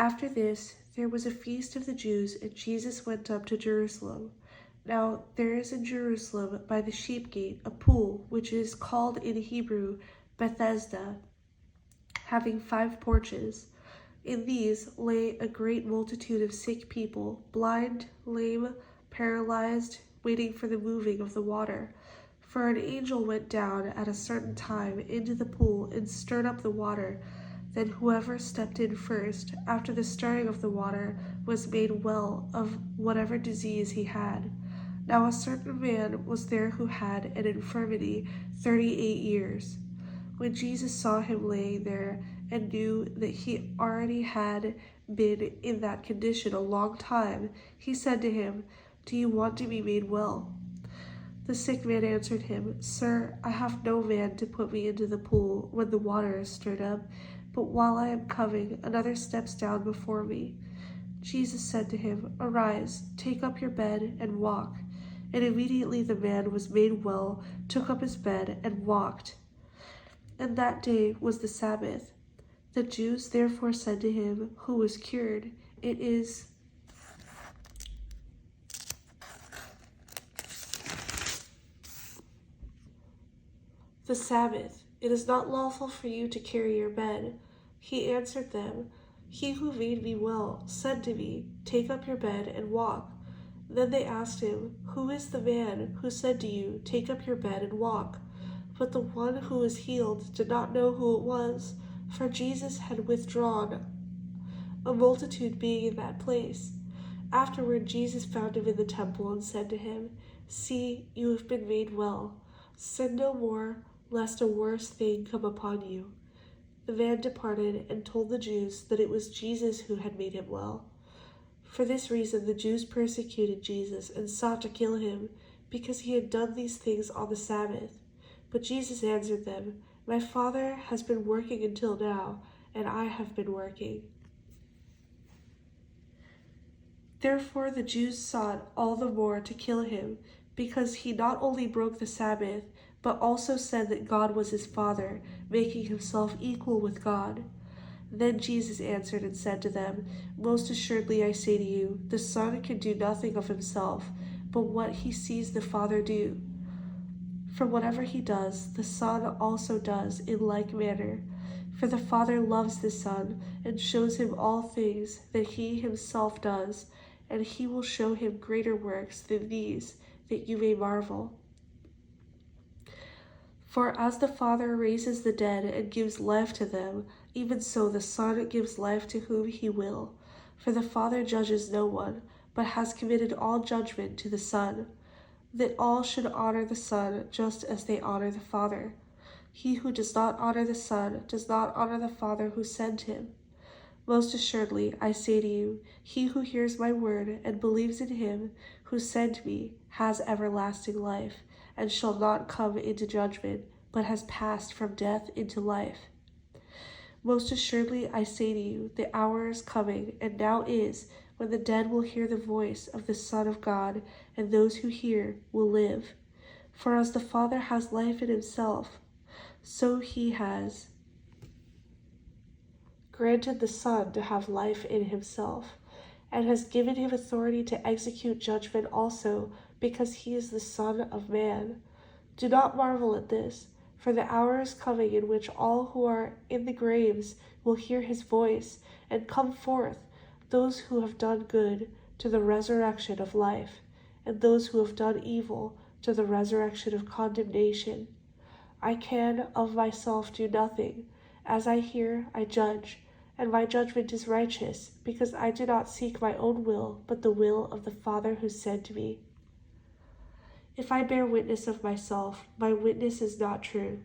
After this, there was a feast of the Jews, and Jesus went up to Jerusalem. Now there is in Jerusalem by the sheep gate a pool, which is called in Hebrew Bethesda, having 5 porches. In these lay a great multitude of sick people, blind, lame, paralyzed, waiting for the moving of the water. For an angel went down at a certain time into the pool and stirred up the water. Then whoever stepped in first, after the stirring of the water, was made well of whatever disease he had. Now a certain man was there who had an infirmity 38 years. When Jesus saw him laying there, and knew that he already had been in that condition a long time, he said to him, "Do you want to be made well?" The sick man answered him, "Sir, I have no man to put me into the pool when the water is stirred up, but while I am coming, another steps down before me." Jesus said to him, "Arise, take up your bed, and walk." And immediately the man was made well, took up his bed, and walked. And that day was the Sabbath. The Jews therefore said to him who was cured, "It is the Sabbath. It is not lawful for you to carry your bed." He answered them, "He who made me well said to me, 'Take up your bed and walk.'" Then they asked him, "Who is the man who said to you, 'Take up your bed and walk'?" But the one who was healed did not know who it was, for Jesus had withdrawn, a multitude being in that place. Afterward Jesus found him in the temple and said to him, "See, you have been made well. Sin no more, lest a worse thing come upon you." The man departed and told the Jews that it was Jesus who had made him well. For this reason the Jews persecuted Jesus and sought to kill him, because he had done these things on the Sabbath. But Jesus answered them, "My Father has been working until now, and I have been working." Therefore the Jews sought all the more to kill him, because he not only broke the Sabbath, but also said that God was his Father, making himself equal with God. Then Jesus answered and said to them, "Most assuredly I say to you, the Son can do nothing of himself, but what he sees the Father do. For whatever he does, the Son also does in like manner. For the Father loves the Son, and shows him all things that he himself does, and he will show him greater works than these, that you may marvel. For as the Father raises the dead and gives life to them, even so the Son gives life to whom he will. For the Father judges no one, but has committed all judgment to the Son, that all should honor the Son just as they honor the Father. He who does not honor the Son does not honor the Father who sent him. Most assuredly, I say to you, he who hears my word and believes in him who sent me has everlasting life, and shall not come into judgment, but has passed from death into life. Most assuredly, I say to you, the hour is coming, and now is, when the dead will hear the voice of the Son of God, and those who hear will live. For as the Father has life in himself, so he has granted the Son to have life in himself, and has given him authority to execute judgment also, because he is the Son of Man. Do not marvel at this, for the hour is coming in which all who are in the graves will hear his voice, and come forth, those who have done good to the resurrection of life, and those who have done evil to the resurrection of condemnation. I can of myself do nothing. As I hear, I judge, and my judgment is righteous, because I do not seek my own will, but the will of the Father who sent me. If I bear witness of myself, my witness is not true.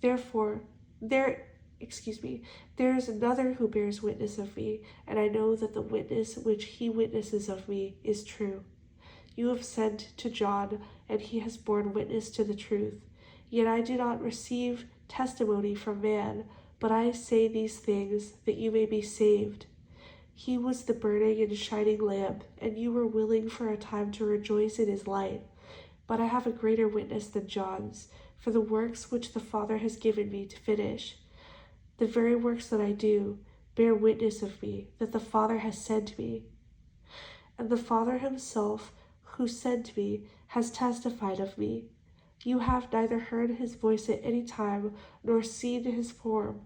Therefore, there is another who bears witness of me, and I know that the witness which he witnesses of me is true. You have sent to John, and he has borne witness to the truth. Yet I do not receive testimony from man, but I say these things that you may be saved. He was the burning and shining lamp, and you were willing for a time to rejoice in his light. But I have a greater witness than John's, for the works which the Father has given me to finish, the very works that I do, bear witness of me that the Father has sent me. And the Father himself, who sent me, has testified of me. You have neither heard his voice at any time, nor seen his form,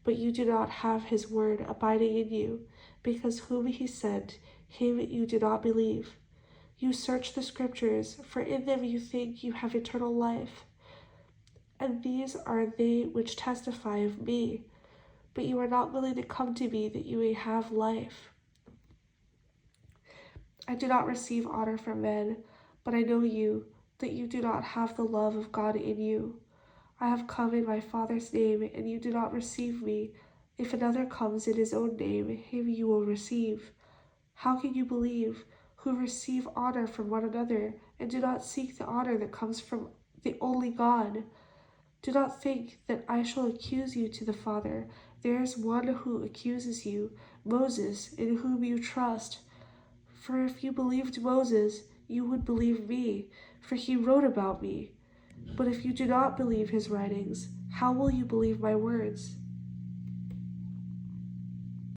but you do not have his word abiding in you, because whom he sent, him you do not believe. You search the Scriptures, for in them you think you have eternal life. And these are they which testify of me, but you are not willing to come to me that you may have life. I do not receive honor from men, but I know you, that you do not have the love of God in you. I have come in my Father's name, and you do not receive me. If another comes in his own name, him you will receive. How can you believe, who receive honor from one another, and do not seek the honor that comes from the only God? Do not think that I shall accuse you to the Father. There is one who accuses you, Moses, in whom you trust. For if you believed Moses, you would believe me, for he wrote about me. But if you do not believe his writings, how will you believe my words?